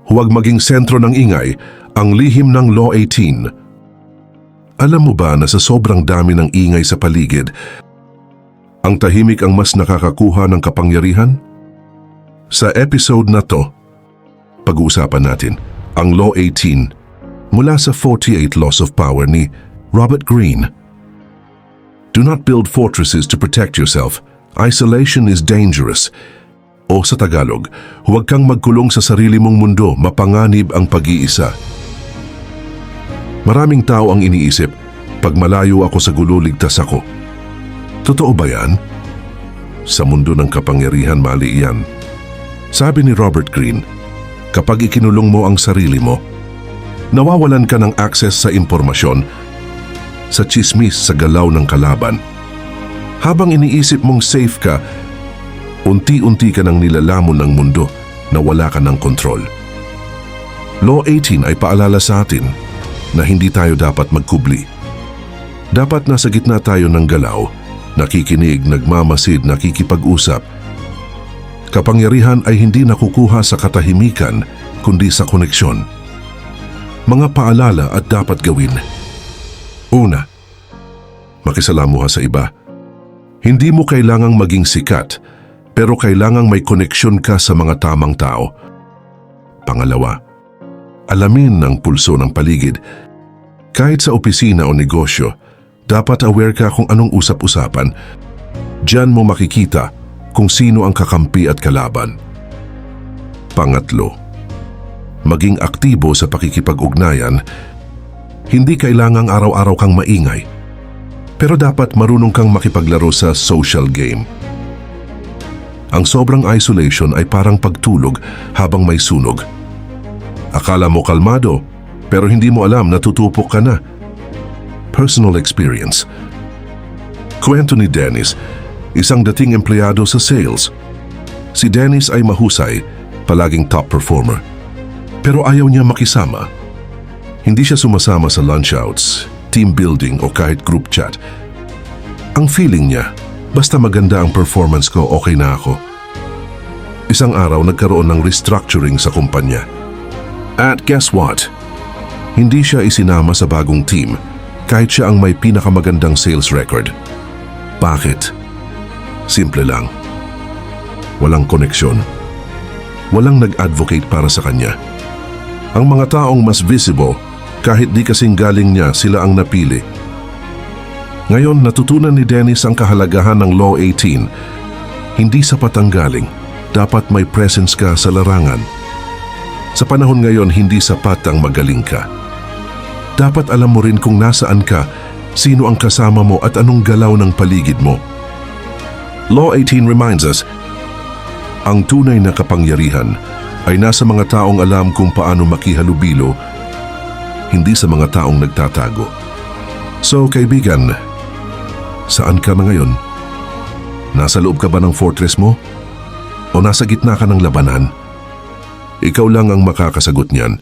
Huwag maging sentro ng ingay, ang lihim ng Law 18. Alam mo ba na sa sobrang dami ng ingay sa paligid, ang tahimik ang mas nakakakuha ng kapangyarihan? Sa episode na to, pag-uusapan natin ang Law 18 mula sa 48 Laws of Power ni Robert Greene. Do not build fortresses to protect yourself. Isolation is dangerous. O sa Tagalog, huwag kang magkulong sa sarili mong mundo, mapanganib ang pag-iisa. Maraming tao ang iniisip, pag malayo ako sa gulo, ligtas ako. Totoo ba yan? Sa mundo ng kapangyarihan, mali yan. Sabi ni Robert Greene, kapag ikinulong mo ang sarili mo, nawawalan ka ng access sa impormasyon, sa tsismis, sa galaw ng kalaban. Habang iniisip mong safe ka, unti-unti ka nang nilalamon ng mundo na wala ka ng kontrol. Law 18 ay paalala sa atin na hindi tayo dapat magkubli. Dapat nasa gitna tayo ng galaw, nakikinig, nagmamasid, nakikipag-usap. Kapangyarihan ay hindi nakukuha sa katahimikan, kundi sa koneksyon. Mga paalala at dapat gawin. Una, makisalamuha sa iba. Hindi mo kailangang maging sikat, pero kailangang may koneksyon ka sa mga tamang tao. Pangalawa, alamin ang pulso ng paligid. Kahit sa opisina o negosyo, dapat aware ka kung anong usap-usapan. Diyan mo makikita kung sino ang kakampi at kalaban. Pangatlo, maging aktibo sa pakikipag-ugnayan. Hindi kailangang araw-araw kang maingay, pero dapat marunong kang makipaglaro sa social game. Ang sobrang isolation ay parang pagtulog habang may sunog. Akala mo kalmado, pero hindi mo alam na tutupok ka na. Personal experience. Kwento ni Dennis, isang dating empleyado sa sales. Si Dennis ay mahusay, palaging top performer. Pero ayaw niya makisama. Hindi siya sumasama sa lunch outs, team building o kahit group chat. Ang feeling niya, basta maganda ang performance ko, okay na ako. Isang araw nagkaroon ng restructuring sa kumpanya. At guess what? Hindi siya isinama sa bagong team kahit siya ang may pinakamagandang sales record. Bakit? Simple lang. Walang koneksyon. Walang nag-advocate para sa kanya. Ang mga taong mas visible, kahit di kasing galing niya, sila ang napili. Ngayon, natutunan ni Dennis ang kahalagahan ng Law 18. Hindi sapat ang galing. Dapat may presence ka sa larangan. Sa panahon ngayon, hindi sapat ang magaling ka. Dapat alam mo rin kung nasaan ka, sino ang kasama mo at anong galaw ng paligid mo. Law 18 reminds us, ang tunay na kapangyarihan ay nasa mga taong alam kung paano makihalubilo, hindi sa mga taong nagtatago. So kaibigan, saan ka na ngayon? Nasa loob ka ba ng fortress mo? O nasa gitna ka ng labanan? Ikaw lang ang makakasagot niyan.